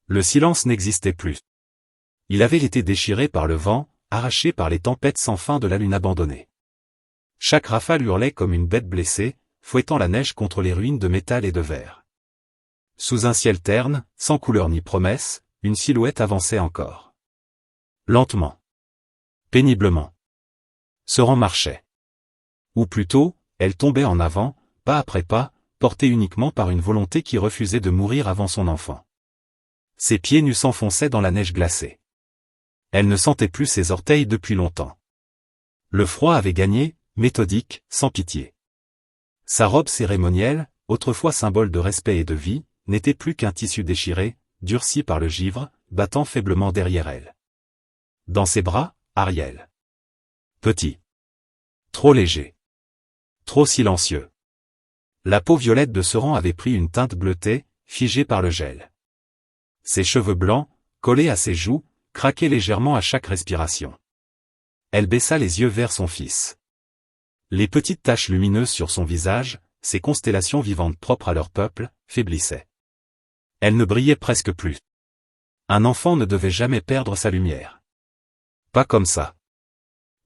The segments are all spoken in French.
Le silence n'existait plus. Il avait été déchiré par le vent, arraché par les tempêtes sans fin de la lune abandonnée. Chaque rafale hurlait comme une bête blessée, fouettant la neige contre les ruines de métal et de verre. Sous un ciel terne, sans couleur ni promesse, une silhouette avançait encore. Lentement. Péniblement. Seran marchait. Ou plutôt, elle tombait en avant, pas après pas, portée uniquement par une volonté qui refusait de mourir avant son enfant. Ses pieds nus s'enfonçaient dans la neige glacée. Elle ne sentait plus ses orteils depuis longtemps. Le froid avait gagné, méthodique, sans pitié. Sa robe cérémonielle, autrefois symbole de respect et de vie, n'était plus qu'un tissu déchiré, durci par le givre, battant faiblement derrière elle. Dans ses bras, Ariel. Petit. Trop léger. Trop silencieux. La peau violette de Seran avait pris une teinte bleutée, figée par le gel. Ses cheveux blancs, collés à ses joues, craquaient légèrement à chaque respiration. Elle baissa les yeux vers son fils. Les petites taches lumineuses sur son visage, ces constellations vivantes propres à leur peuple, faiblissaient. Elle ne brillait presque plus. Un enfant ne devait jamais perdre sa lumière. Pas comme ça.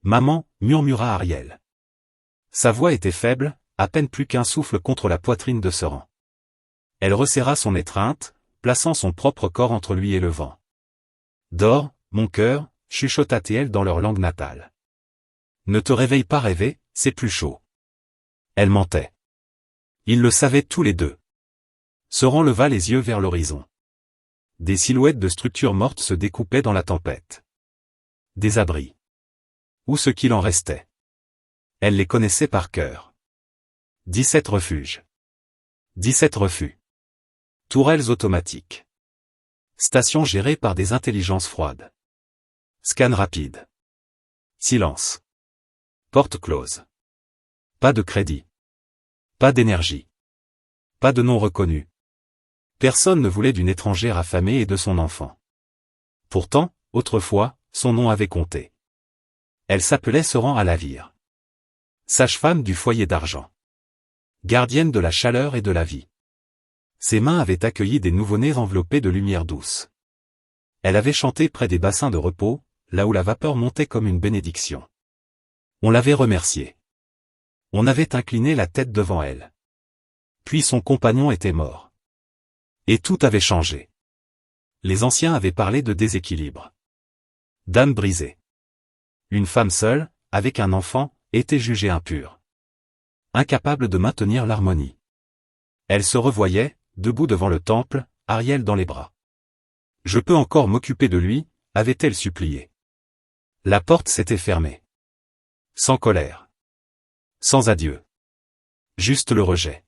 Maman, murmura Ariel. Sa voix était faible, à peine plus qu'un souffle contre la poitrine de Seran. Elle resserra son étreinte, plaçant son propre corps entre lui et le vent. Dors, mon cœur, chuchota-t-elle dans leur langue natale. Ne te réveille pas rêver, c'est plus chaud. Elle mentait. Ils le savaient tous les deux. Seran leva les yeux vers l'horizon. Des silhouettes de structures mortes se découpaient dans la tempête. Des abris. Ou ce qu'il en restait. Elle les connaissait par cœur. 17 refuges. 17 refus. Tourelles automatiques. Stations gérées par des intelligences froides. Scan rapide. Silence. Porte close. Pas de crédit. Pas d'énergie. Pas de nom reconnu. Personne ne voulait d'une étrangère affamée et de son enfant. Pourtant, autrefois, son nom avait compté. Elle s'appelait Seran Alavir. Sage-femme du foyer d'argent. Gardienne de la chaleur et de la vie. Ses mains avaient accueilli des nouveau-nés enveloppés de lumière douce. Elle avait chanté près des bassins de repos, là où la vapeur montait comme une bénédiction. On l'avait remerciée. On avait incliné la tête devant elle. Puis son compagnon était mort. Et tout avait changé. Les anciens avaient parlé de déséquilibre. D'âme brisée. Une femme seule, avec un enfant, était jugée impure. Incapable de maintenir l'harmonie. Elle se revoyait, debout devant le temple, Ariel dans les bras. Je peux encore m'occuper de lui, avait-elle supplié. La porte s'était fermée. Sans colère. Sans adieu. Juste le rejet.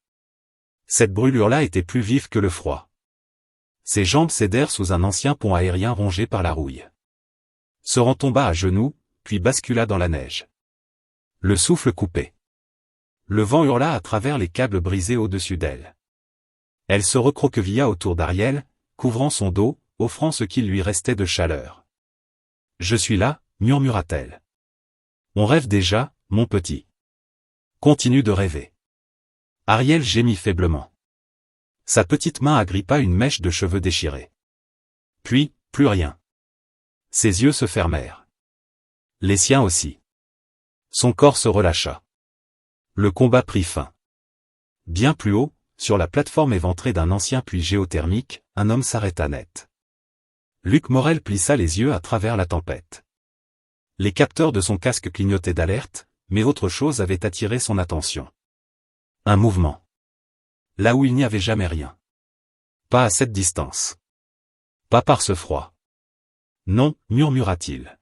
Cette brûlure-là était plus vive que le froid. Ses jambes cédèrent sous un ancien pont aérien rongé par la rouille. Seran tomba à genoux, puis bascula dans la neige. Le souffle coupé. Le vent hurla à travers les câbles brisés au-dessus d'elle. Elle se recroquevilla autour d'Ariel, couvrant son dos, offrant ce qu'il lui restait de chaleur. « Je suis là », murmura-t-elle. « On rêve déjà, mon petit. Continue de rêver. » Ariel gémit faiblement. Sa petite main agrippa une mèche de cheveux déchirés. Puis, plus rien. Ses yeux se fermèrent. Les siens aussi. Son corps se relâcha. Le combat prit fin. Bien plus haut, sur la plateforme éventrée d'un ancien puits géothermique, un homme s'arrêta net. Luc Morel plissa les yeux à travers la tempête. Les capteurs de son casque clignotaient d'alerte, mais autre chose avait attiré son attention. Un mouvement. Là où il n'y avait jamais rien. Pas à cette distance. Pas par ce froid. Non, murmura-t-il.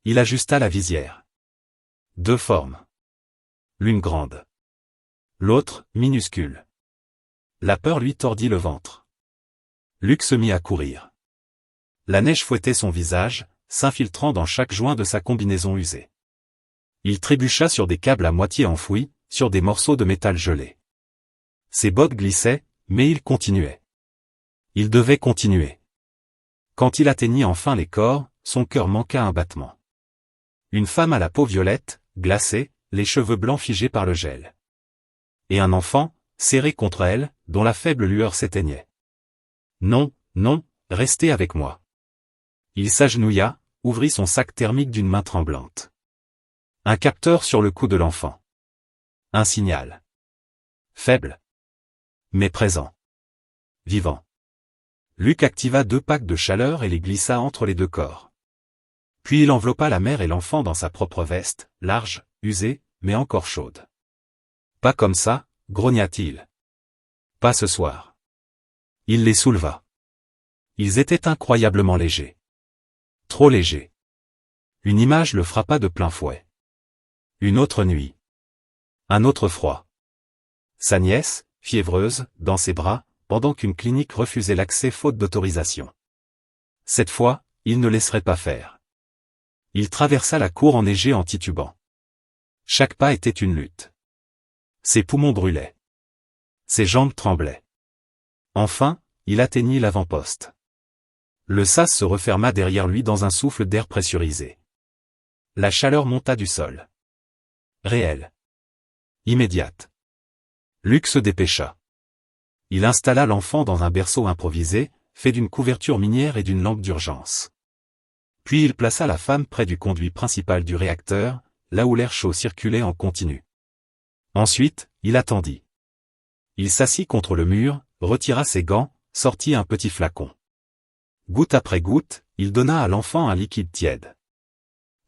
Il ajusta la visière. Deux formes. L'une grande. L'autre, minuscule. La peur lui tordit le ventre. Luc se mit à courir. La neige fouettait son visage, s'infiltrant dans chaque joint de sa combinaison usée. Il trébucha sur des câbles à moitié enfouis, sur des morceaux de métal gelés. Ses bottes glissaient, mais il continuait. Il devait continuer. Quand il atteignit enfin les corps, son cœur manqua un battement. Une femme à la peau violette, glacée, les cheveux blancs figés par le gel. Et un enfant, serré contre elle, dont la faible lueur s'éteignait. Non, non, restez avec moi. Il s'agenouilla, ouvrit son sac thermique d'une main tremblante. Un capteur sur le cou de l'enfant. Un signal. Faible. Mais présent. Vivant. Luc activa 2 packs de chaleur et les glissa entre les 2 corps. Puis il enveloppa la mère et l'enfant dans sa propre veste, large, usée, mais encore chaude. Pas comme ça, grogna-t-il. Pas ce soir. Il les souleva. Ils étaient incroyablement légers. Trop légers. Une image le frappa de plein fouet. Une autre nuit. Un autre froid. Sa nièce, fiévreuse, dans ses bras, pendant qu'une clinique refusait l'accès faute d'autorisation. Cette fois, il ne laisserait pas faire. Il traversa la cour enneigée en titubant. Chaque pas était une lutte. Ses poumons brûlaient. Ses jambes tremblaient. Enfin, il atteignit l'avant-poste. Le sas se referma derrière lui dans un souffle d'air pressurisé. La chaleur monta du sol. Réelle. Immédiate. Luc se dépêcha. Il installa l'enfant dans un berceau improvisé, fait d'une couverture minière et d'une lampe d'urgence. Puis il plaça la femme près du conduit principal du réacteur, là où l'air chaud circulait en continu. Ensuite, il attendit. Il s'assit contre le mur, retira ses gants, sortit un petit flacon. Goutte après goutte, il donna à l'enfant un liquide tiède.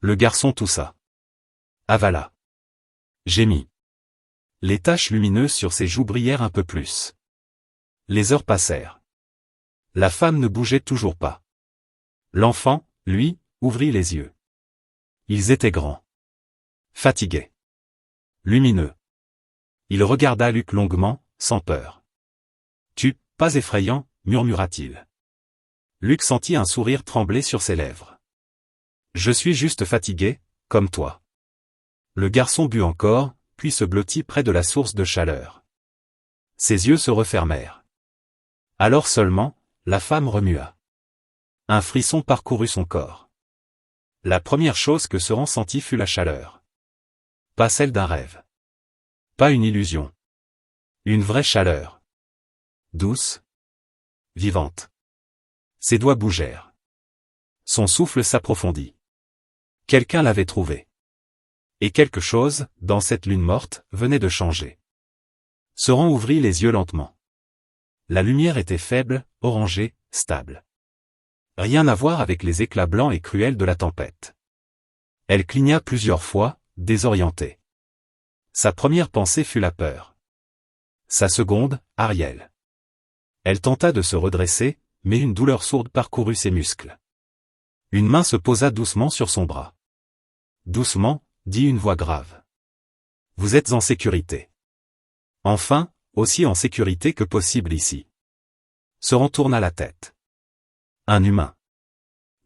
Le garçon toussa. Avala. Gémit. Les taches lumineuses sur ses joues brillèrent un peu plus. Les heures passèrent. La femme ne bougeait toujours pas. L'enfant, lui, ouvrit les yeux. Ils étaient grands. Fatigués. Lumineux. Il regarda Luc longuement, sans peur. Tu, pas effrayant, murmura-t-il. Luc sentit un sourire trembler sur ses lèvres. Je suis juste fatigué, comme toi. Le garçon but encore, puis se blottit près de la source de chaleur. Ses yeux se refermèrent. Alors seulement, la femme remua. Un frisson parcourut son corps. La première chose que se ressentit fut la chaleur. Pas celle d'un rêve. Pas une illusion. Une vraie chaleur. Douce. Vivante. Ses doigts bougèrent. Son souffle s'approfondit. Quelqu'un l'avait trouvé. Et quelque chose, dans cette lune morte, venait de changer. Seran ouvrit les yeux lentement. La lumière était faible, orangée, stable. Rien à voir avec les éclats blancs et cruels de la tempête. Elle cligna plusieurs fois, désorientée. Sa première pensée fut la peur. Sa seconde, Ariel. Elle tenta de se redresser, mais une douleur sourde parcourut ses muscles. Une main se posa doucement sur son bras. Doucement, dit une voix grave. Vous êtes en sécurité. Enfin, aussi en sécurité que possible ici. Seran tourna la tête. Un humain.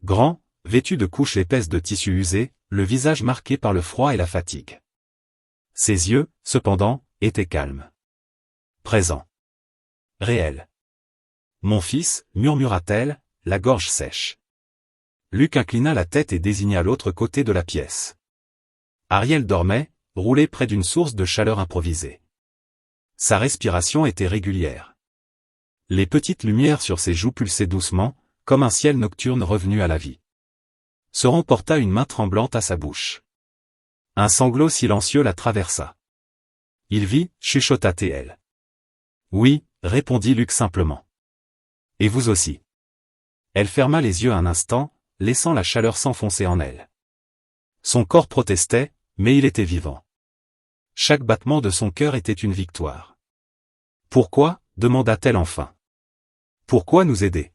Grand, vêtu de couches épaisses de tissu usé, le visage marqué par le froid et la fatigue. Ses yeux, cependant, étaient calmes. Présents. Réels. Mon fils, murmura-t-elle, la gorge sèche. Luc inclina la tête et désigna l'autre côté de la pièce. Ariel dormait, roulé près d'une source de chaleur improvisée. Sa respiration était régulière. Les petites lumières sur ses joues pulsaient doucement, comme un ciel nocturne revenu à la vie. Seran porta une main tremblante à sa bouche. Un sanglot silencieux la traversa. Il vit, chuchota-t-elle. Oui, répondit Luc simplement. Et vous aussi. Elle ferma les yeux un instant, laissant la chaleur s'enfoncer en elle. Son corps protestait, mais il était vivant. Chaque battement de son cœur était une victoire. Pourquoi, demanda-t-elle enfin. Pourquoi nous aider?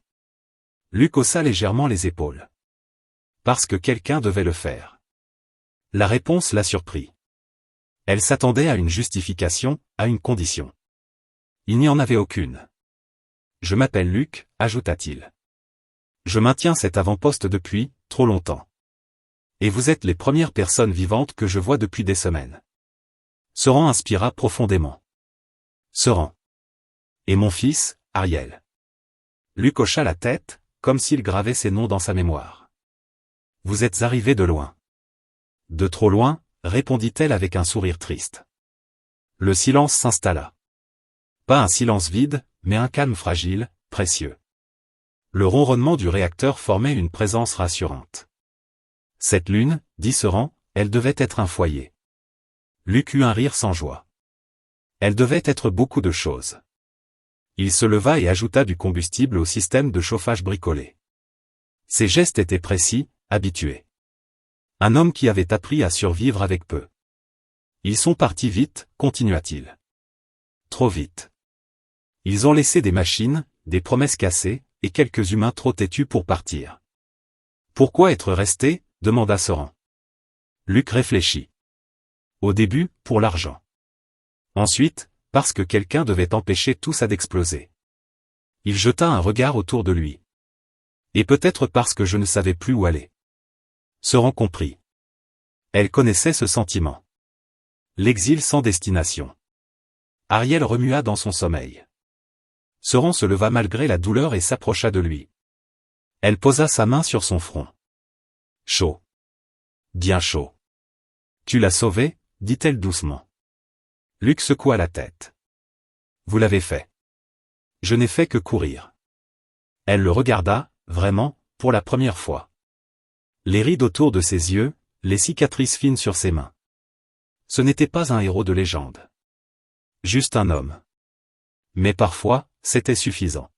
Luc haussa légèrement les épaules. Parce que quelqu'un devait le faire. La réponse la surprit. Elle s'attendait à une justification, à une condition. Il n'y en avait aucune. Je m'appelle Luc, ajouta-t-il. Je maintiens cet avant-poste depuis, trop longtemps. Et vous êtes les premières personnes vivantes que je vois depuis des semaines. Seran inspira profondément. Seran. Et mon fils, Ariel. Luc hocha la tête, comme s'il gravait ces noms dans sa mémoire. Vous êtes arrivés de loin. De trop loin, répondit-elle avec un sourire triste. Le silence s'installa. Pas un silence vide, mais un calme fragile, précieux. Le ronronnement du réacteur formait une présence rassurante. Cette lune, dit Seran, elle devait être un foyer. Luc eut un rire sans joie. Elle devait être beaucoup de choses. Il se leva et ajouta du combustible au système de chauffage bricolé. Ses gestes étaient précis, habitués. Un homme qui avait appris à survivre avec peu. Ils sont partis vite, continua-t-il. Trop vite. Ils ont laissé des machines, des promesses cassées, et quelques humains trop têtus pour partir. Pourquoi être resté, demanda Seran. Luc réfléchit. Au début, pour l'argent. Ensuite, parce que quelqu'un devait empêcher tout ça d'exploser. Il jeta un regard autour de lui. Et peut-être parce que je ne savais plus où aller. Seran comprit. Elle connaissait ce sentiment. L'exil sans destination. Ariel remua dans son sommeil. Seran se leva malgré la douleur et s'approcha de lui. Elle posa sa main sur son front. Chaud. Bien chaud. Tu l'as sauvé, dit-elle doucement. Luc secoua la tête. Vous l'avez fait. Je n'ai fait que courir. Elle le regarda, vraiment, pour la première fois. Les rides autour de ses yeux, les cicatrices fines sur ses mains. Ce n'était pas un héros de légende. Juste un homme. Mais parfois, c'était suffisant.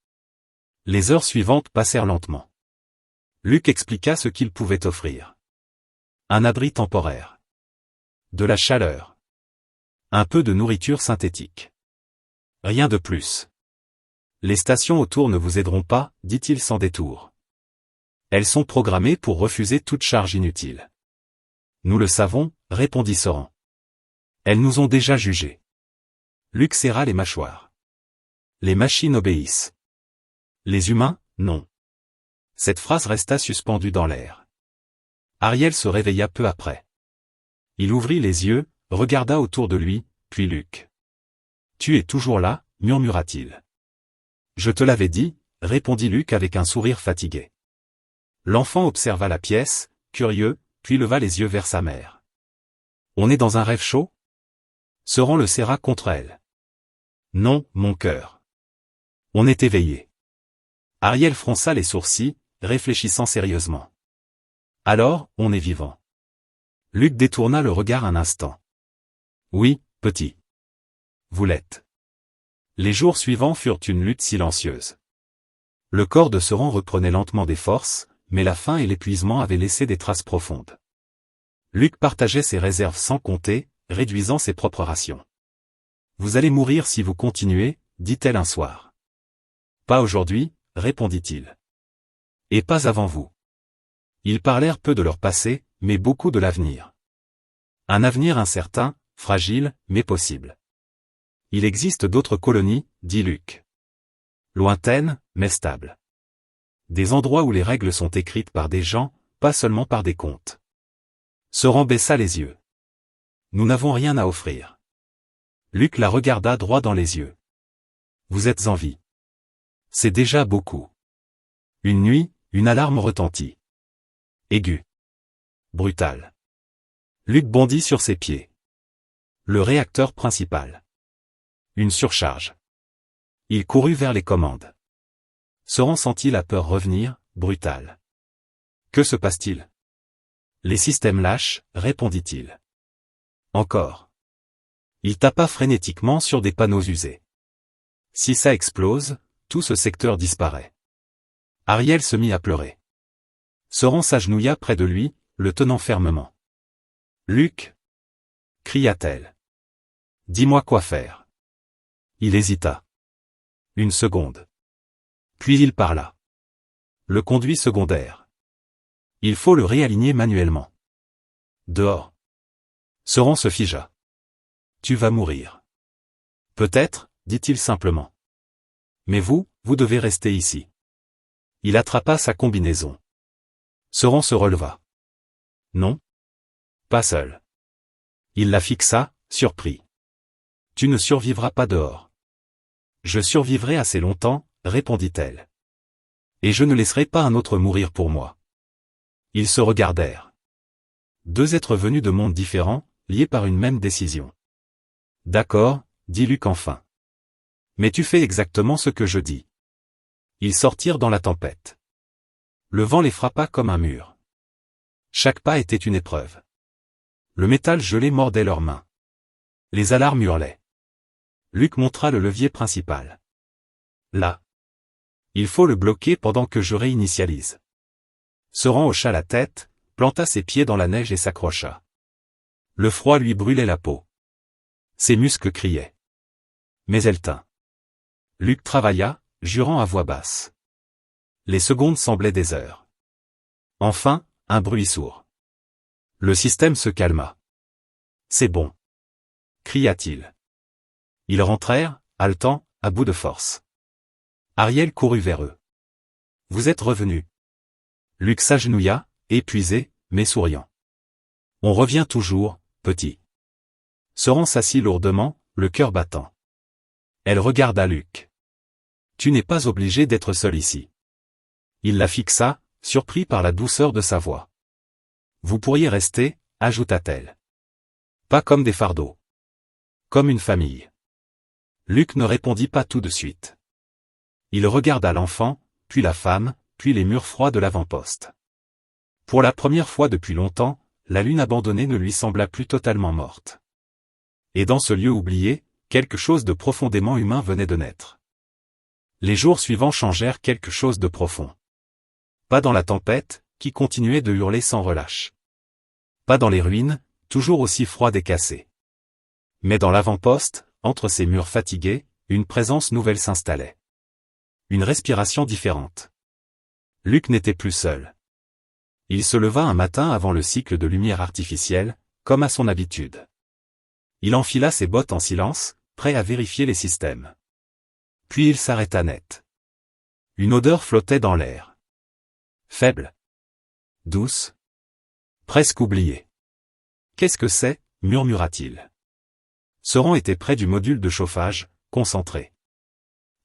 Les heures suivantes passèrent lentement. Luc expliqua ce qu'il pouvait offrir. Un abri temporaire. De la chaleur. Un peu de nourriture synthétique. Rien de plus. Les stations autour ne vous aideront pas, dit-il sans détour. Elles sont programmées pour refuser toute charge inutile. Nous le savons, répondit Seran. Elles nous ont déjà jugés. Luc serra les mâchoires. Les machines obéissent. Les humains, non. Cette phrase resta suspendue dans l'air. Ariel se réveilla peu après. Il ouvrit les yeux, regarda autour de lui, puis Luc. Tu es toujours là, murmura-t-il. Je te l'avais dit, répondit Luc avec un sourire fatigué. L'enfant observa la pièce, curieux, puis leva les yeux vers sa mère. On est dans un rêve chaud ? Seran le serra contre elle. Non, mon cœur. On est éveillé. Ariel fronça les sourcils, réfléchissant sérieusement. Alors, on est vivant. Luc détourna le regard un instant. Oui, petit. Vous l'êtes. Les jours suivants furent une lutte silencieuse. Le corps de Seran reprenait lentement des forces, mais la faim et l'épuisement avaient laissé des traces profondes. Luc partageait ses réserves sans compter, réduisant ses propres rations. Vous allez mourir si vous continuez, dit-elle un soir. Pas aujourd'hui, répondit-il. Et pas avant vous. Ils parlèrent peu de leur passé, mais beaucoup de l'avenir. Un avenir incertain, fragile, mais possible. Il existe d'autres colonies, dit Luc. Lointaines, mais stables. Des endroits où les règles sont écrites par des gens, pas seulement par des contes. Seran baissa les yeux. Nous n'avons rien à offrir. Luc la regarda droit dans les yeux. Vous êtes en vie. C'est déjà beaucoup. Une nuit, une alarme retentit. Aiguë. Brutale. Luc bondit sur ses pieds. Le réacteur principal. Une surcharge. Il courut vers les commandes. Seran sentit la peur revenir, brutale. Que se passe-t-il ? Les systèmes lâchent, répondit-il. Encore. Il tapa frénétiquement sur des panneaux usés. Si ça explose, tout ce secteur disparaît. Ariel se mit à pleurer. Seran s'agenouilla près de lui, le tenant fermement. Luc, cria-t-elle. Dis-moi quoi faire. Il hésita. Une seconde. Puis il parla. Le conduit secondaire. Il faut le réaligner manuellement. Dehors. Seran se figea. Tu vas mourir. Peut-être, dit-il simplement. Mais vous devez rester ici. Il attrapa sa combinaison. Seran se releva. Non. Pas seul. Il la fixa, surpris. Tu ne survivras pas dehors. Je survivrai assez longtemps, répondit-elle. Et je ne laisserai pas un autre mourir pour moi. Ils se regardèrent. Deux êtres venus de mondes différents, liés par une même décision. D'accord, dit Luc enfin. Mais tu fais exactement ce que je dis. Ils sortirent dans la tempête. Le vent les frappa comme un mur. Chaque pas était une épreuve. Le métal gelé mordait leurs mains. Les alarmes hurlaient. Luc montra le levier principal. Là. Il faut le bloquer pendant que je réinitialise. Seran hocha la tête, planta ses pieds dans la neige et s'accrocha. Le froid lui brûlait la peau. Ses muscles criaient. Mais elle tint. Luc travailla, jurant à voix basse. Les secondes semblaient des heures. Enfin, un bruit sourd. Le système se calma. C'est bon. Cria-t-il. Ils rentrèrent, haletants, à bout de force. Ariel courut vers eux. Vous êtes revenus. Luc s'agenouilla, épuisé, mais souriant. On revient toujours, petit. Seran s'assit lourdement, le cœur battant. Elle regarda Luc. Tu n'es pas obligé d'être seul ici. Il la fixa, surpris par la douceur de sa voix. Vous pourriez rester, ajouta-t-elle. Pas comme des fardeaux. Comme une famille. Luc ne répondit pas tout de suite. Il regarda l'enfant, puis la femme, puis les murs froids de l'avant-poste. Pour la première fois depuis longtemps, la lune abandonnée ne lui sembla plus totalement morte. Et dans ce lieu oublié, quelque chose de profondément humain venait de naître. Les jours suivants changèrent quelque chose de profond. Pas dans la tempête, qui continuait de hurler sans relâche. Pas dans les ruines, toujours aussi froides et cassées. Mais dans l'avant-poste, entre ces murs fatigués, une présence nouvelle s'installait. Une respiration différente. Luc n'était plus seul. Il se leva un matin avant le cycle de lumière artificielle, comme à son habitude. Il enfila ses bottes en silence, prêt à vérifier les systèmes. Puis il s'arrêta net. Une odeur flottait dans l'air. Faible. Douce. Presque oubliée. Qu'est-ce que c'est, murmura-t-il. Seran était près du module de chauffage, concentré.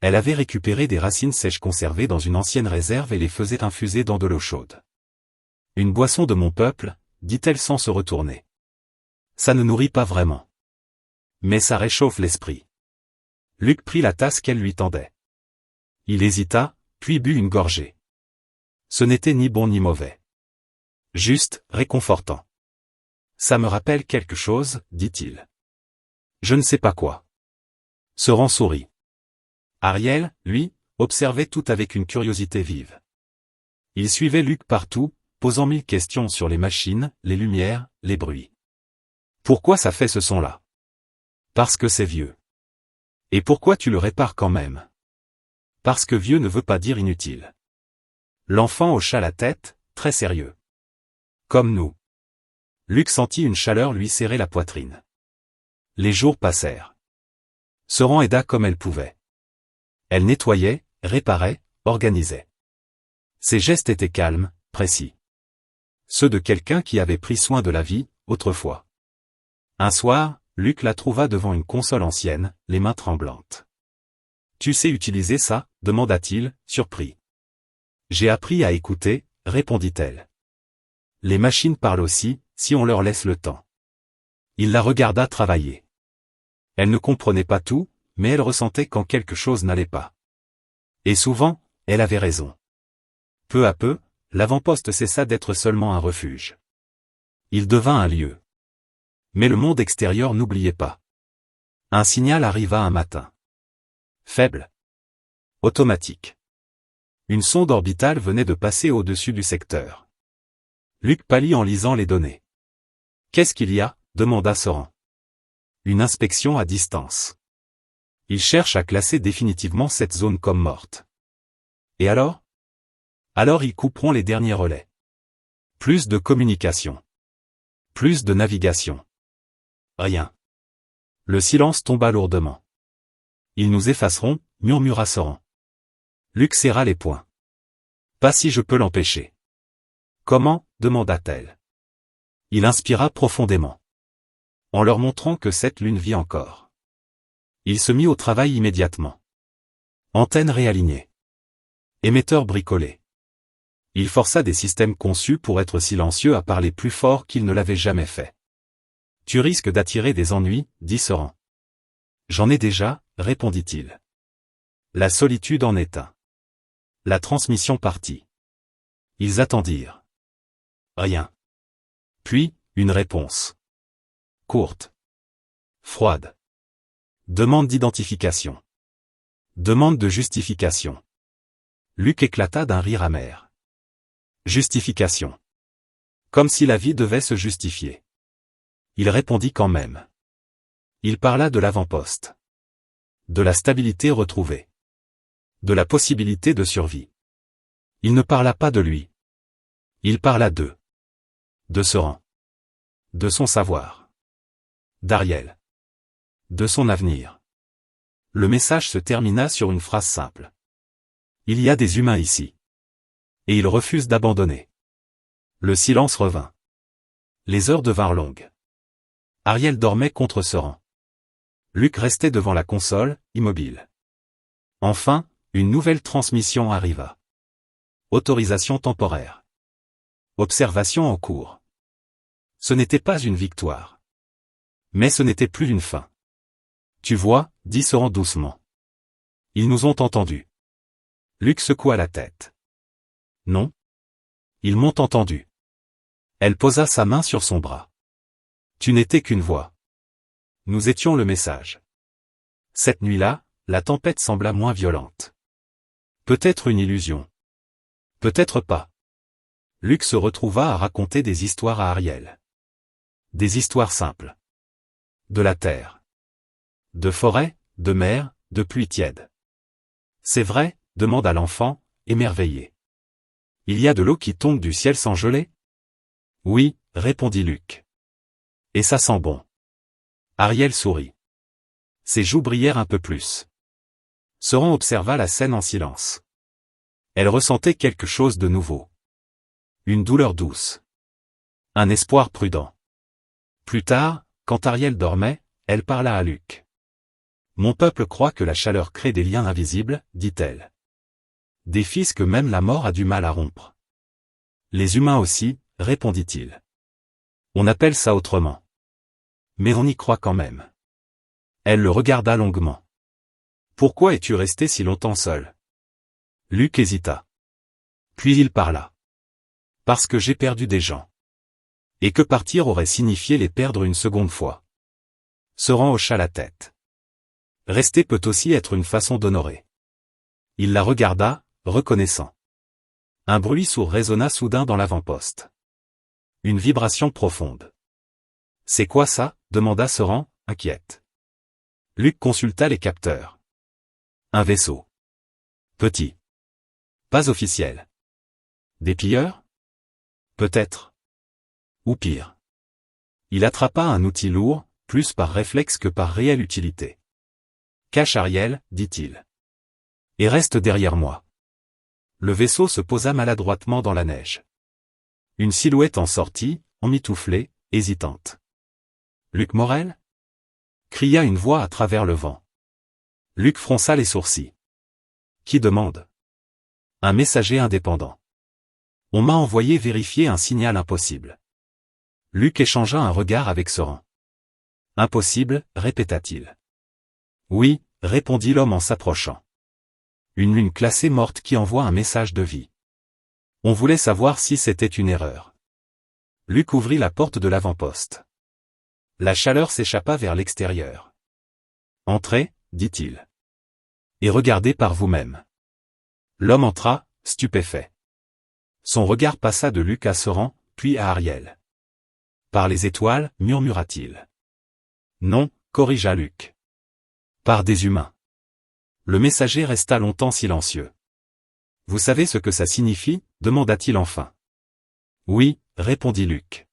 Elle avait récupéré des racines sèches conservées dans une ancienne réserve et les faisait infuser dans de l'eau chaude. Une boisson de mon peuple, dit-elle sans se retourner. Ça ne nourrit pas vraiment. Mais ça réchauffe l'esprit. Luc prit la tasse qu'elle lui tendait. Il hésita, puis but une gorgée. Ce n'était ni bon ni mauvais. Juste, réconfortant. Ça me rappelle quelque chose, dit-il. Je ne sais pas quoi. Seran sourit. Ariel, lui, observait tout avec une curiosité vive. Il suivait Luc partout, posant 1000 questions sur les machines, les lumières, les bruits. Pourquoi ça fait ce son-là? Parce que c'est vieux. Et pourquoi tu le répares quand même? Parce que vieux ne veut pas dire inutile. L'enfant hocha la tête, très sérieux. Comme nous. Luc sentit une chaleur lui serrer la poitrine. Les jours passèrent. Seran aida comme elle pouvait. Elle nettoyait, réparait, organisait. Ses gestes étaient calmes, précis. Ceux de quelqu'un qui avait pris soin de la vie, autrefois. Un soir, Luc la trouva devant une console ancienne, les mains tremblantes. « Tu sais utiliser ça ?» demanda-t-il, surpris. « J'ai appris à écouter » répondit-elle. « Les machines parlent aussi, si on leur laisse le temps. » Il la regarda travailler. Elle ne comprenait pas tout, mais elle ressentait quand quelque chose n'allait pas. Et souvent, elle avait raison. Peu à peu, l'avant-poste cessa d'être seulement un refuge. Il devint un lieu. Mais le monde extérieur n'oubliait pas. Un signal arriva un matin. Faible. Automatique. Une sonde orbitale venait de passer au-dessus du secteur. Luc pâlit en lisant les données. « Qu'est-ce qu'il y a ?» demanda Seran. « Une inspection à distance. Ils cherchent à classer définitivement cette zone comme morte. » Et alors ? Alors ils couperont les derniers relais. Plus de communication. Plus de navigation. Rien. Le silence tomba lourdement. Ils nous effaceront, murmura Seran. Luc serra les poings. Pas si je peux l'empêcher. Comment ? demanda-t-elle. Il inspira profondément. En leur montrant que cette lune vit encore. Il se mit au travail immédiatement. Antenne réalignée. Émetteur bricolé. Il força des systèmes conçus pour être silencieux à parler plus fort qu'il ne l'avait jamais fait. Tu risques d'attirer des ennuis, dit Seran. J'en ai déjà, répondit-il. La solitude en est un. La transmission partit. Ils attendirent. Rien. Puis, une réponse. Courte. Froide. Demande d'identification. Demande de justification. Luc éclata d'un rire amer. Justification. Comme si la vie devait se justifier. Il répondit quand même. Il parla de l'avant-poste. De la stabilité retrouvée. De la possibilité de survie. Il ne parla pas de lui. Il parla d'eux. De Seran. De son savoir. D'Ariel. De son avenir. Le message se termina sur une phrase simple. Il y a des humains ici. Et ils refusent d'abandonner. Le silence revint. Les heures devinrent longues. Ariel dormait contre Seran. Luc restait devant la console, immobile. Enfin, une nouvelle transmission arriva. Autorisation temporaire. Observation en cours. Ce n'était pas une victoire. Mais ce n'était plus une fin. Tu vois, dit Seran doucement. Ils nous ont entendus. Luc secoua la tête. Non. Ils m'ont entendu. Elle posa sa main sur son bras. Tu n'étais qu'une voix. Nous étions le message. Cette nuit-là, la tempête sembla moins violente. Peut-être une illusion. Peut-être pas. Luc se retrouva à raconter des histoires à Ariel. Des histoires simples. De la terre. De forêt, de mer, de pluie tiède. C'est vrai, demanda l'enfant, émerveillé. Il y a de l'eau qui tombe du ciel sans geler? Oui, répondit Luc. Et ça sent bon. Ariel sourit. Ses joues brillèrent un peu plus. Seran observa la scène en silence. Elle ressentait quelque chose de nouveau. Une douleur douce. Un espoir prudent. Plus tard, quand Ariel dormait, elle parla à Luc. Mon peuple croit que la chaleur crée des liens invisibles, dit-elle. Des fils que même la mort a du mal à rompre. Les humains aussi, répondit-il. On appelle ça autrement. Mais on y croit quand même. Elle le regarda longuement. Pourquoi es-tu resté si longtemps seul? Luc hésita. Puis il parla. Parce que j'ai perdu des gens. Et que partir aurait signifié les perdre une seconde fois. Seran hocha la tête. Rester peut aussi être une façon d'honorer. Il la regarda, reconnaissant. Un bruit sourd résonna soudain dans l'avant-poste. Une vibration profonde. C'est quoi ça? Demanda Seran, inquiète. Luc consulta les capteurs. Un vaisseau. Petit. Pas officiel. Des pilleurs? Peut-être. Ou pire. Il attrapa un outil lourd, plus par réflexe que par réelle utilité. Cache Ariel, dit-il. Et reste derrière moi. Le vaisseau se posa maladroitement dans la neige. Une silhouette en sortit, emmitouflée, hésitante. Luc Morel? Cria une voix à travers le vent. Luc fronça les sourcils. Qui demande? Un messager indépendant. On m'a envoyé vérifier un signal impossible. Luc échangea un regard avec Seran. Impossible, répéta-t-il. Oui, répondit l'homme en s'approchant. Une lune classée morte qui envoie un message de vie. On voulait savoir si c'était une erreur. Luc ouvrit la porte de l'avant-poste. La chaleur s'échappa vers l'extérieur. Entrez, dit-il. Et regardez par vous-même. L'homme entra, stupéfait. Son regard passa de Luc à Seran, puis à Ariel. Par les étoiles, murmura-t-il. Non, corrigea Luc. Par des humains. Le messager resta longtemps silencieux. Vous savez ce que ça signifie? Demanda-t-il enfin. Oui, répondit Luc.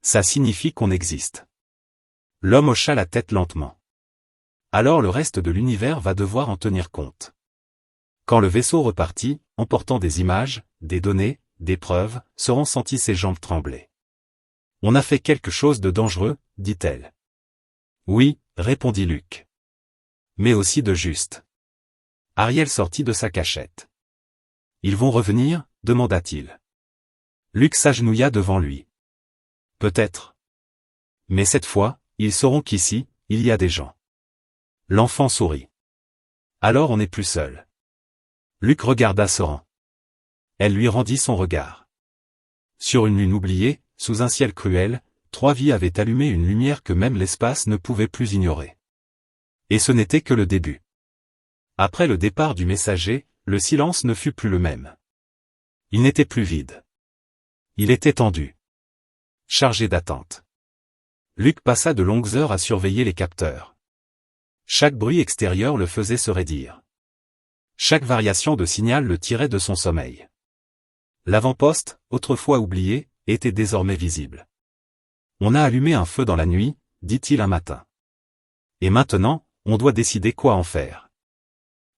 Ça signifie qu'on existe. L'homme hocha la tête lentement. Alors le reste de l'univers va devoir en tenir compte. Quand le vaisseau repartit, emportant des images, des données, des preuves, Seran sentit ses jambes trembler. On a fait quelque chose de dangereux, dit-elle. Oui, répondit Luc. Mais aussi de juste. Ariel sortit de sa cachette. Ils vont revenir? Demanda-t-il. Luc s'agenouilla devant lui. Peut-être. Mais cette fois, ils sauront qu'ici, il y a des gens. L'enfant sourit. Alors on n'est plus seul. Luc regarda Soran. Elle lui rendit son regard. Sur une lune oubliée, sous un ciel cruel, 3 vies avaient allumé une lumière que même l'espace ne pouvait plus ignorer. Et ce n'était que le début. Après le départ du messager, le silence ne fut plus le même. Il n'était plus vide. Il était tendu. Chargé d'attente. Luc passa de longues heures à surveiller les capteurs. Chaque bruit extérieur le faisait se raidir. Chaque variation de signal le tirait de son sommeil. L'avant-poste, autrefois oublié, était désormais visible. On a allumé un feu dans la nuit, dit-il un matin. Et maintenant, on doit décider quoi en faire.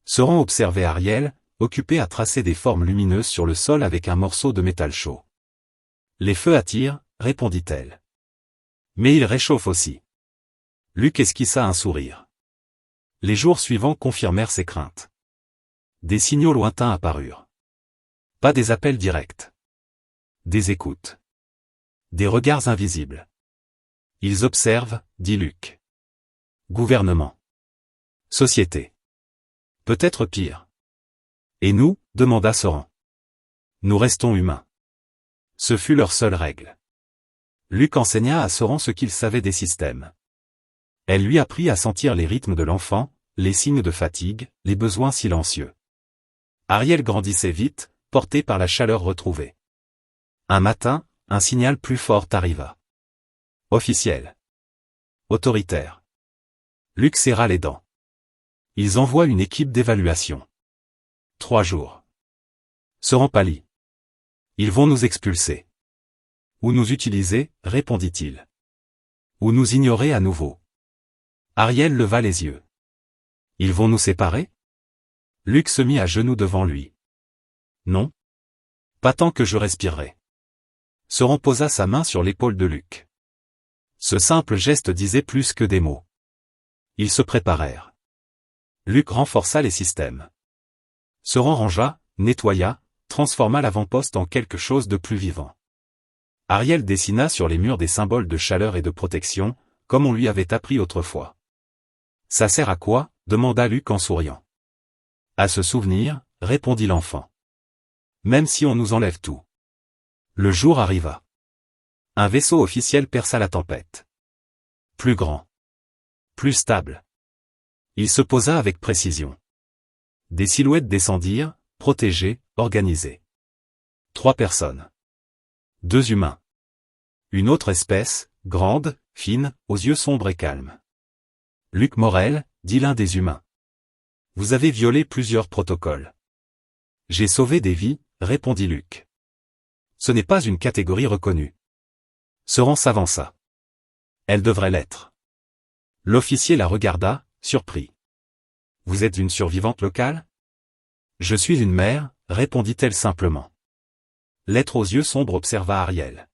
Soran observait Ariel, occupé à tracer des formes lumineuses sur le sol avec un morceau de métal chaud. Les feux attirent, répondit-elle. Mais ils réchauffent aussi. Luc esquissa un sourire. Les jours suivants confirmèrent ses craintes. Des signaux lointains apparurent. Pas des appels directs. Des écoutes. Des regards invisibles. Ils observent, dit Luc. Gouvernement. Société. Peut-être pire. Et nous, demanda Soran. Nous restons humains. Ce fut leur seule règle. Luc enseigna à Soran ce qu'il savait des systèmes. Elle lui apprit à sentir les rythmes de l'enfant, les signes de fatigue, les besoins silencieux. Ariel grandissait vite, porté par la chaleur retrouvée. Un matin, un signal plus fort arriva. Officiel. Autoritaire. Luc serra les dents. Ils envoient une équipe d'évaluation. 3 jours. Soran pâlit. Ils vont nous expulser. Ou nous utiliser, répondit-il. Ou nous ignorer à nouveau. Ariel leva les yeux. Ils vont nous séparer? Luc se mit à genoux devant lui. Non. Pas tant que je respirerai. Soran posa sa main sur l'épaule de Luc. Ce simple geste disait plus que des mots. Ils se préparèrent. Luc renforça les systèmes. Soran rangea, nettoya, transforma l'avant-poste en quelque chose de plus vivant. Ariel dessina sur les murs des symboles de chaleur et de protection, comme on lui avait appris autrefois. Ça sert à quoi? Demanda Luc en souriant. À se souvenir, répondit l'enfant. Même si on nous enlève tout. Le jour arriva. Un vaisseau officiel perça la tempête. Plus grand. Plus stable. Il se posa avec précision. Des silhouettes descendirent, protégées, organisées. 3 personnes. 2 humains. Une autre espèce, grande, fine, aux yeux sombres et calmes. Luc Morel, dit l'un des humains. Vous avez violé plusieurs protocoles. J'ai sauvé des vies, répondit Luc. Ce n'est pas une catégorie reconnue. Soran s'avança. Elle devrait l'être. L'officier la regarda, surpris. Vous êtes une survivante locale? Je suis une mère, répondit-elle simplement. L'être aux yeux sombres observa Ariel.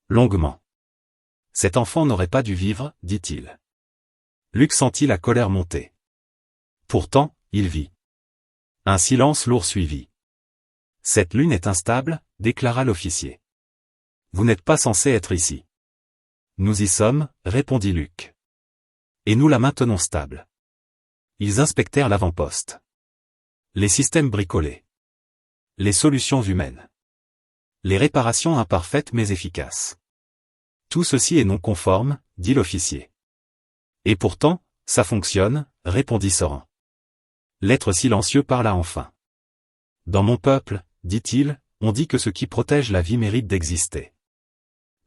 Longuement. Cet enfant n'aurait pas dû vivre, dit-il. Luc sentit la colère monter. Pourtant, il vit. Un silence lourd suivit. Cette lune est instable, déclara l'officier. Vous n'êtes pas censé être ici. Nous y sommes, répondit Luc. Et nous la maintenons stable. Ils inspectèrent l'avant-poste. Les systèmes bricolés. Les solutions humaines. Les réparations imparfaites mais efficaces. Tout ceci est non conforme, dit l'officier. Et pourtant, ça fonctionne, répondit Soran. L'être silencieux parla enfin. Dans mon peuple, dit-il, on dit que ce qui protège la vie mérite d'exister.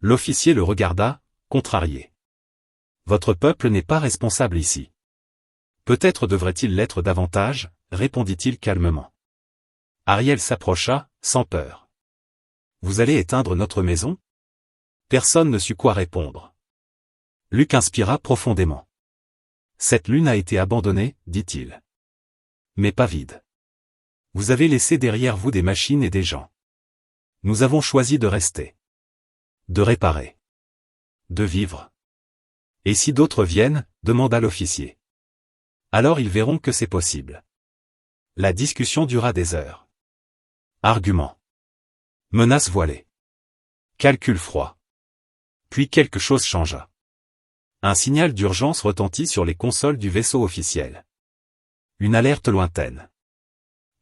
L'officier le regarda, contrarié. Votre peuple n'est pas responsable ici. Peut-être devrait-il l'être davantage, répondit-il calmement. Ariel s'approcha, sans peur. Vous allez éteindre notre maison? Personne ne sut quoi répondre. Luc inspira profondément. Cette lune a été abandonnée, dit-il. Mais pas vide. Vous avez laissé derrière vous des machines et des gens. Nous avons choisi de rester. De réparer. De vivre. Et si d'autres viennent, demanda l'officier. Alors ils verront que c'est possible. La discussion dura des heures. Arguments. Menaces voilées. Calcul froid. Puis quelque chose changea. Un signal d'urgence retentit sur les consoles du vaisseau officiel. Une alerte lointaine.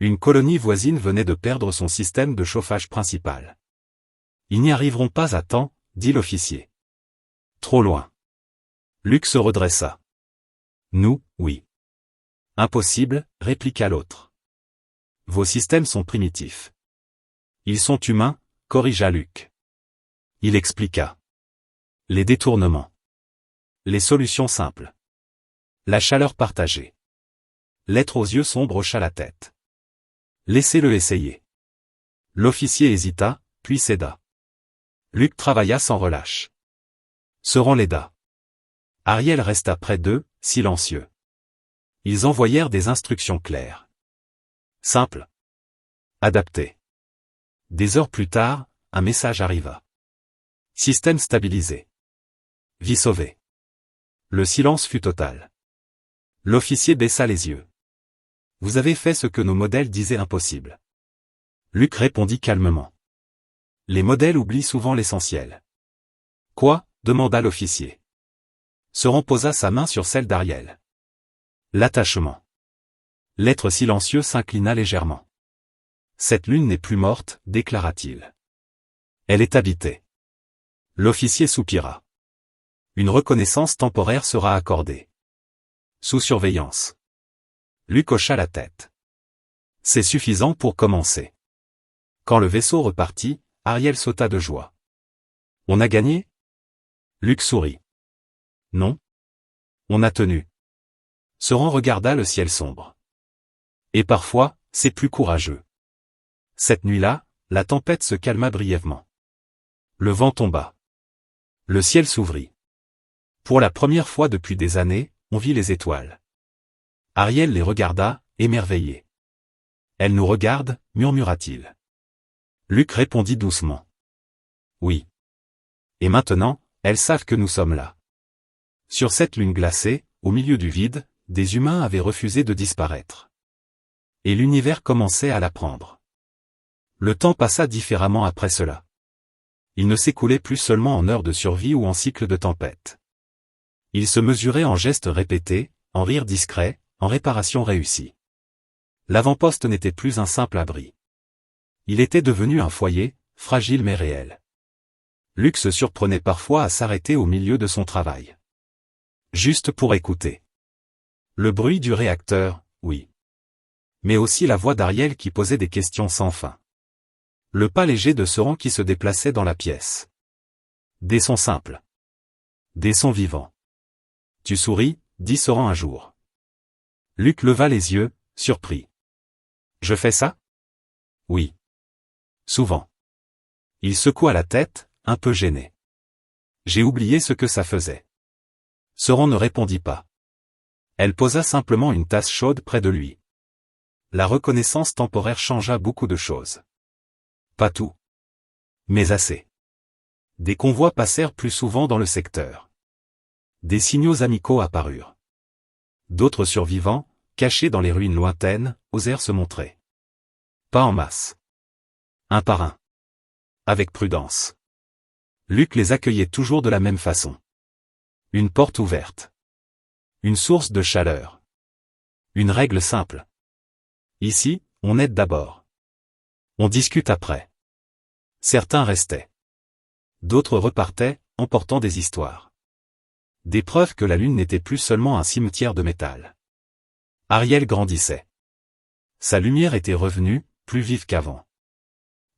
Une colonie voisine venait de perdre son système de chauffage principal. Ils n'y arriveront pas à temps, dit l'officier. Trop loin. Luke se redressa. Nous, oui. Impossible, répliqua l'autre. Vos systèmes sont primitifs. Ils sont humains, corrigea Luke. Il expliqua. Les détournements. Les solutions simples. La chaleur partagée. L'être aux yeux sombres hocha la tête. Laissez-le essayer. L'officier hésita, puis céda. Luke travailla sans relâche. Seran l'aida. Ariel resta près d'eux, silencieux. Ils envoyèrent des instructions claires. Simples. Adaptées. Des heures plus tard, un message arriva. Système stabilisé. Vie sauvée. Le silence fut total. L'officier baissa les yeux. Vous avez fait ce que nos modèles disaient impossible. Luke répondit calmement. Les modèles oublient souvent l'essentiel. Quoi? Demanda l'officier. Seran posa sa main sur celle d'Ariel. L'attachement. L'être silencieux s'inclina légèrement. Cette lune n'est plus morte, déclara-t-il. Elle est habitée. L'officier soupira. Une reconnaissance temporaire sera accordée. Sous surveillance. Luke hocha la tête. C'est suffisant pour commencer. Quand le vaisseau repartit, Ariel sauta de joie. On a gagné? Luke sourit. Non. On a tenu. Seran regarda le ciel sombre. Et parfois, c'est plus courageux. Cette nuit-là, la tempête se calma brièvement. Le vent tomba. Le ciel s'ouvrit. Pour la première fois depuis des années, on vit les étoiles. Ariel les regarda, émerveillé. Elle nous regarde, murmura-t-il. Luke répondit doucement. Oui. Et maintenant, elles savent que nous sommes là. Sur cette lune glacée, au milieu du vide, des humains avaient refusé de disparaître. Et l'univers commençait à l'apprendre. Le temps passa différemment après cela. Il ne s'écoulait plus seulement en heures de survie ou en cycles de tempête. Il se mesurait en gestes répétés, en rires discrets, en réparations réussies. L'avant-poste n'était plus un simple abri. Il était devenu un foyer, fragile mais réel. Luke se surprenait parfois à s'arrêter au milieu de son travail. Juste pour écouter. Le bruit du réacteur, oui. Mais aussi la voix d'Ariel qui posait des questions sans fin. Le pas léger de Seran qui se déplaçait dans la pièce. Des sons simples. Des sons vivants. Tu souris, dit Seran un jour. Luke leva les yeux, surpris. Je fais ça? Oui. Souvent. Il secoua la tête, un peu gêné. J'ai oublié ce que ça faisait. Seran ne répondit pas. Elle posa simplement une tasse chaude près de lui. La reconnaissance temporaire changea beaucoup de choses. Pas tout. Mais assez. Des convois passèrent plus souvent dans le secteur. Des signaux amicaux apparurent. D'autres survivants, cachés dans les ruines lointaines, osèrent se montrer. Pas en masse. Un par un. Avec prudence. Luke les accueillait toujours de la même façon. Une porte ouverte. Une source de chaleur. Une règle simple. Ici, on aide d'abord. On discute après. Certains restaient. D'autres repartaient, emportant des histoires. Des preuves que la lune n'était plus seulement un cimetière de métal. Ariel grandissait. Sa lumière était revenue, plus vive qu'avant.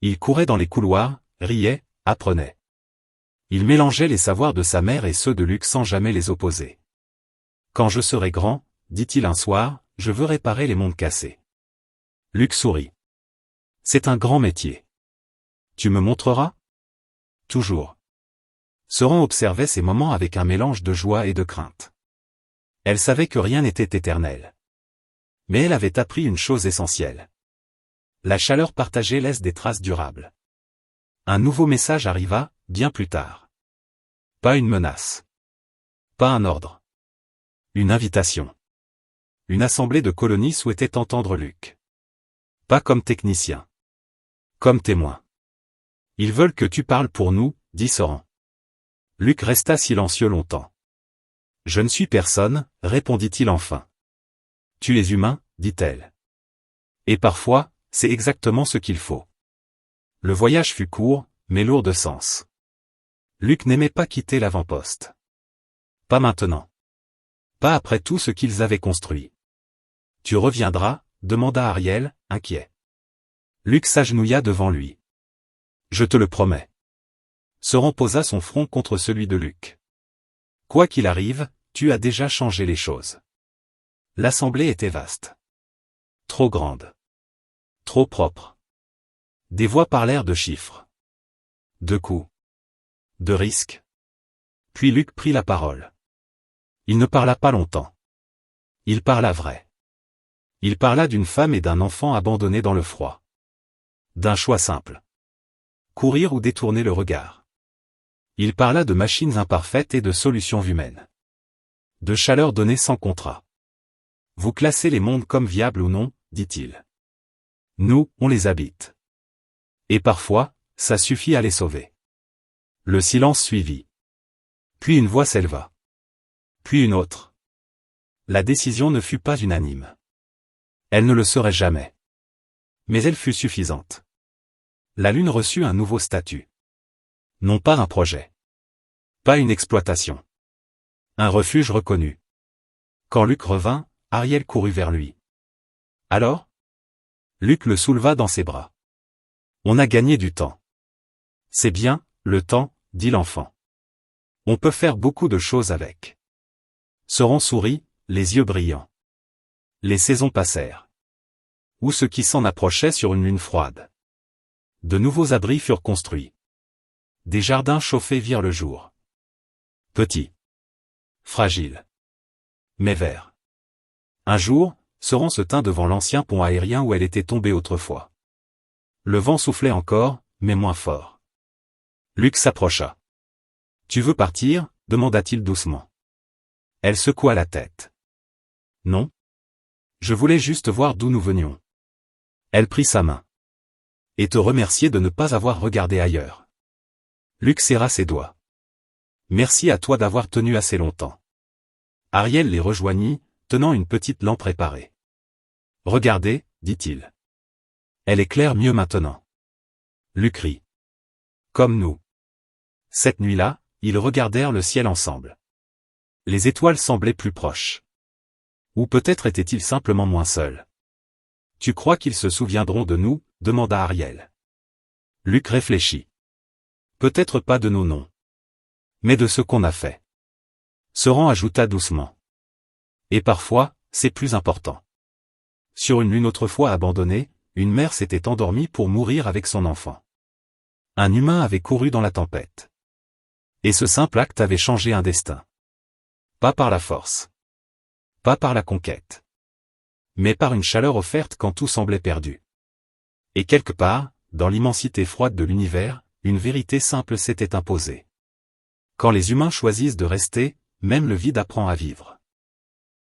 Il courait dans les couloirs, riait, apprenait. Il mélangeait les savoirs de sa mère et ceux de Luke sans jamais les opposer. Quand je serai grand, dit-il un soir, je veux réparer les mondes cassés. Luke sourit. C'est un grand métier. Tu me montreras? Toujours. Seran observait ces moments avec un mélange de joie et de crainte. Elle savait que rien n'était éternel. Mais elle avait appris une chose essentielle. La chaleur partagée laisse des traces durables. Un nouveau message arriva, bien plus tard. Pas une menace. Pas un ordre. Une invitation. Une assemblée de colonies souhaitait entendre Luke. Pas comme technicien. Comme témoin. Ils veulent que tu parles pour nous, dit Seran. Luke resta silencieux longtemps. Je ne suis personne, répondit-il enfin. Tu es humain, dit-elle. Et parfois, c'est exactement ce qu'il faut. Le voyage fut court, mais lourd de sens. Luke n'aimait pas quitter l'avant-poste. Pas maintenant. Pas après tout ce qu'ils avaient construit. Tu reviendras, demanda Ariel, inquiet. Luke s'agenouilla devant lui. Je te le promets. Sauron posa son front contre celui de Luke. Quoi qu'il arrive, tu as déjà changé les choses. L'assemblée était vaste. Trop grande. Trop propre. Des voix parlèrent de chiffres. De coûts. De risques. Puis Luke prit la parole. Il ne parla pas longtemps. Il parla vrai. Il parla d'une femme et d'un enfant abandonnés dans le froid. D'un choix simple. Courir ou détourner le regard. Il parla de machines imparfaites et de solutions humaines. De chaleur donnée sans contrat. Vous classez les mondes comme viables ou non, dit-il. Nous, on les habite. Et parfois, ça suffit à les sauver. Le silence suivit. Puis une voix s'éleva. Puis une autre. La décision ne fut pas unanime. Elle ne le serait jamais. Mais elle fut suffisante. La Lune reçut un nouveau statut. Non pas un projet. Pas une exploitation. Un refuge reconnu. Quand Luke revint, Ariel courut vers lui. Alors? Luke le souleva dans ses bras. On a gagné du temps. C'est bien, le temps, dit l'enfant. On peut faire beaucoup de choses avec. Sauron sourit, les yeux brillants. Les saisons passèrent. Ou ce qui s'en approchait sur une lune froide. De nouveaux abris furent construits. Des jardins chauffés virent le jour. Petits. Fragiles. Mais verts. Un jour, Sauron se tint devant l'ancien pont aérien où elle était tombée autrefois. Le vent soufflait encore, mais moins fort. Luke s'approcha. « Tu veux partir ?» demanda-t-il doucement. Elle secoua la tête. « Non. Je voulais juste voir d'où nous venions. » Elle prit sa main. « Et te remercier de ne pas avoir regardé ailleurs. » Luke serra ses doigts. « Merci à toi d'avoir tenu assez longtemps. » Ariel les rejoignit, tenant une petite lampe réparée. « Regardez, dit-il. Elle éclaire mieux maintenant. » Luke rit. « Comme nous. » Cette nuit-là, ils regardèrent le ciel ensemble. Les étoiles semblaient plus proches. Ou peut-être étaient-ils simplement moins seuls. « Tu crois qu'ils se souviendront de nous ?» demanda Ariel. Luke réfléchit. « Peut-être pas de nos noms. Mais de ce qu'on a fait. » Sauron ajouta doucement. « Et parfois, c'est plus important. » Sur une lune autrefois abandonnée, une mère s'était endormie pour mourir avec son enfant. Un humain avait couru dans la tempête. Et ce simple acte avait changé un destin. Pas par la force. Pas par la conquête. Mais par une chaleur offerte quand tout semblait perdu. Et quelque part, dans l'immensité froide de l'univers, une vérité simple s'était imposée. Quand les humains choisissent de rester, même le vide apprend à vivre.